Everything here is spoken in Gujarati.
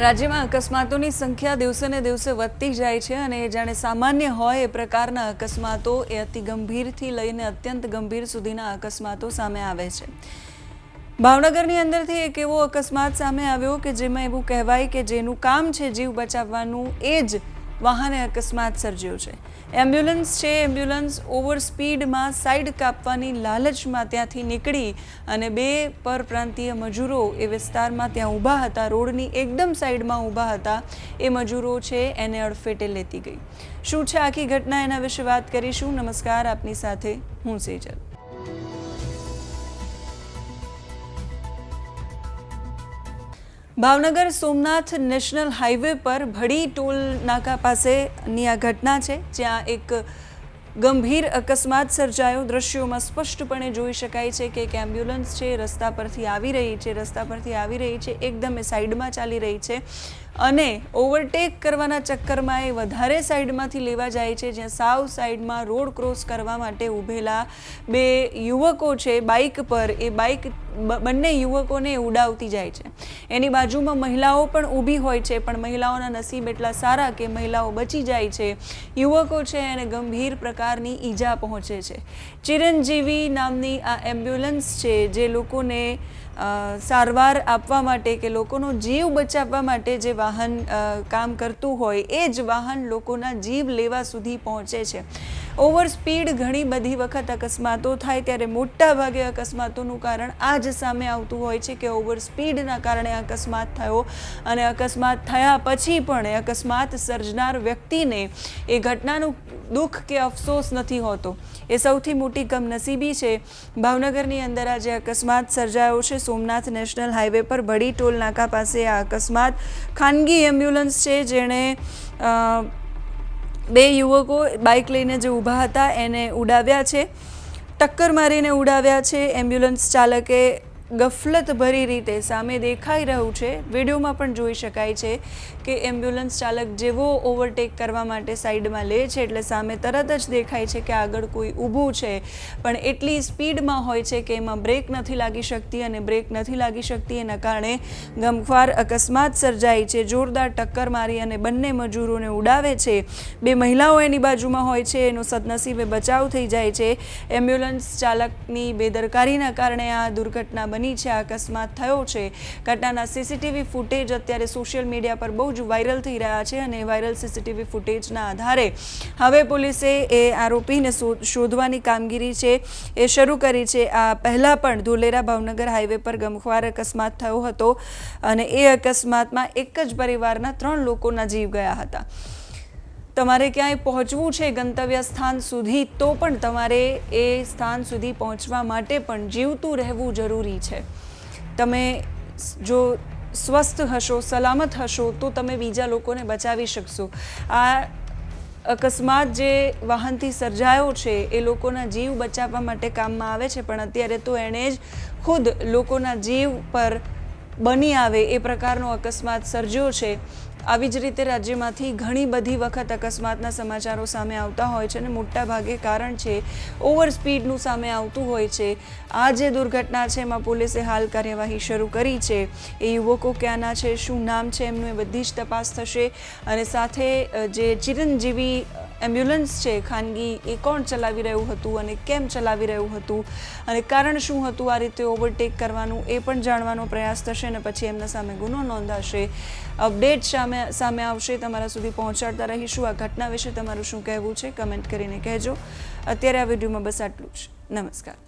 રાજ્યમાં અકસ્માતોની સંખ્યા દિવસે ને દિવસે વધતી જાય છે અને જાણે સામાન્ય હોય એ પ્રકારના અકસ્માતો એ અતિ ગંભીરથી લઈને અત્યંત ગંભીર સુધીના અકસ્માતો સામે આવે છે। ભાવનગરની અંદરથી એક એવો અકસ્માત સામે આવ્યો કે જેમાં એવું કહેવાય કે જેનું કામ છે જીવ બચાવવાનું એ જ વાહને અકસ્માત સર્જ્યો છે। એમ્બ્યુલન્સ છે, એમ્બ્યુલન્સ ઓવર સ્પીડમાં સાઈડ કાપવાની લાલચમાં ત્યાંથી નીકળી અને બે પરપ્રાંતીય મજૂરો એ વિસ્તારમાં ત્યાં ઊભા હતા, રોડની એકદમ સાઈડમાં ઊભા હતા એ મજૂરો છે એને અડફેટે લેતી ગઈ। શું છે આખી ઘટના એના વિશે વાત કરીશું। નમસ્કાર, આપની સાથે હું સેજલ। ભાવનગર સોમનાથ નેશનલ હાઈવે પર ભડી ટોલ નાકા પાસેની આ ઘટના છે, જ્યાં એક ગંભીર અકસ્માત સર્જાયો। દ્રશ્યોમાં સ્પષ્ટપણે જોઈ શકાય છે કે એક એમ્બ્યુલન્સ છે રસ્તા પરથી આવી રહી છે, એકદમ એ સાઈડમાં ચાલી રહી છે અને ઓવરટેક કરવાના ચક્કરમાં એ વધારે સાઈડમાંથી લેવા જાય છે, જ્યાં સાવ સાઈડમાં રોડ ક્રોસ કરવા માટે ઊભેલા બે યુવકો છે બાઇક પર, એ બાઇક બંને યુવકોને ઉડાવતી જાય છે। એની બાજુમાં મહિલાઓ પણ ઊભી હોય છે, પણ મહિલાઓના નસીબ એટલા સારા કે મહિલાઓ બચી જાય છે। યુવકો છે એને ગંભીર પ્રકારની ઈજા પહોંચે છે। ચિરંજીવી નામની આ એમ્બ્યુલન્સ છે જે લોકોને સારવાર આપવા માટે કે લોકોનો જીવ બચાવવા માટે જે વાહન કામ કરતું હોય એ જ વાહન લોકોના જીવ લેવા સુધી પહોંચે છે। ઓવર સ્પીડ ઘણી બધી વખત અકસ્માતો થાય ત્યારે મોટા ભાગે અકસ્માતોનું કારણ આ જ સામે આવતું હોય છે કે ઓવર સ્પીડના કારણે અકસ્માત થયો અને અકસ્માત થયા પછી પણ એ અકસ્માત સર્જનાર વ્યક્તિને એ ઘટનાનું દુઃખ કે અફસોસ નથી હોતો, એ સૌથી મોટી કમનસીબી છે। ભાવનગરની અંદર આજે અકસ્માત સર્જાયો છે સોમનાથ નેશનલ હાઈવે પર ભડી ટોલ નાકા પાસે। આ અકસ્માત ખાનગી એમ્બ્યુલન્સ છે જેણે બે યુવકો બાઇક લઈને જે ઊભા હતા એને ઉડાવ્યા છે, ટક્કર મારીને ઉડાવ્યા છે। એમ્બ્યુલન્સ ચાલકે ગફલત ભરી રીતે સામે દેખાઈ રહ્યું છે, વિડીયોમાં પણ જોઈ શકાય છે કે એમ્બ્યુલન્સ ચાલક જેવો ઓવરટેક કરવા માટે સાઈડમાં લે છે એટલે સામે તરત જ દેખાય છે કે આગળ કોઈ ઊભું છે, પણ એટલી સ્પીડમાં હોય છે કે એમાં બ્રેક નથી લાગી શકતી અને બ્રેક નથી લાગી શકતી એના કારણે ગમખ્વાર અકસ્માત સર્જાય છે। જોરદાર ટક્કર મારી અને બંને મજૂરોને ઉડાવે છે। બે મહિલાઓ એની બાજુમાં હોય છે, એનો સદનસીબે બચાવ થઈ જાય છે। એમ્બ્યુલન્સ ચાલકની બેદરકારીના કારણે આ દુર્ઘટના બની છે, અકસ્માત થયો છે। ઘટનાના સીસીટીવી ફૂટેજ અત્યારે સોશિયલ મીડિયા પર બહુ જ વાયરલ થઈ રહ્યા છે અને વાયરલ સીસીટીવી ફૂટેજના આધારે હવે પોલીસે એ આરોપીને શોધવાની કામગીરી છે એ શરૂ કરી છે। આ પહેલાં પણ ધોલેરા ભાવનગર હાઈવે પર ગમખ્વાર અકસ્માત થયો હતો અને એ અકસ્માતમાં એક જ પરિવારના 3 લોકોના જીવ ગયા હતા। તમારે ક્યાંય પહોંચવું છે ગંતવ્ય સ્થાન સુધી તો પણ તમારે એ સ્થાન સુધી પહોંચવા માટે પણ જીવતું રહેવું જરૂરી છે। તમે જો સ્વસ્થ હશો, સલામત હશો તો તમે બીજા લોકોને બચાવી શકશો। આ અકસ્માત જે વાહનથી સર્જાયો છે એ લોકોના જીવ બચાવવા માટે કામમાં આવે છે, પણ અત્યારે તો એણે જ ખુદ લોકોના જીવ પર બની આવે એ પ્રકારનો અકસ્માત સર્જ્યો છે। આવી જ રીતે રાજ્યમાંથી ઘણી બધી વખત અકસ્માતના સમાચારો સામે આવતા હોય છે અને મોટા ભાગે કારણ છે ઓવર સ્પીડનું સામે આવતું હોય છે। આ જે દુર્ઘટના છે એમાં પોલીસે હાલ કાર્યવાહી શરૂ કરી છે। એ યુવકો ક્યાંના છે, શું નામ છે એમનું, એ બધી જ તપાસ થશે અને સાથે જે ચિરંજીવી એમ્બ્યુલન્સ છે ખાનગી એ કોણ ચલાવી રહ્યું હતું અને કેમ ચલાવી રહ્યું હતું અને કારણ શું હતું આ રીતે ઓવરટેક કરવાનું એ પણ જાણવાનો પ્રયાસ થશે અને પછી એમના સામે ગુનો નોંધાશે। અપડેટ સામે આવશે, તમારા સુધી પહોંચાડતા રહીશું। આ ઘટના વિશે તમારું શું કહેવું છે કમેન્ટ કરીને કહેજો। અત્યારે આ વિડીયોમાં બસ આટલું જ। નમસ્કાર।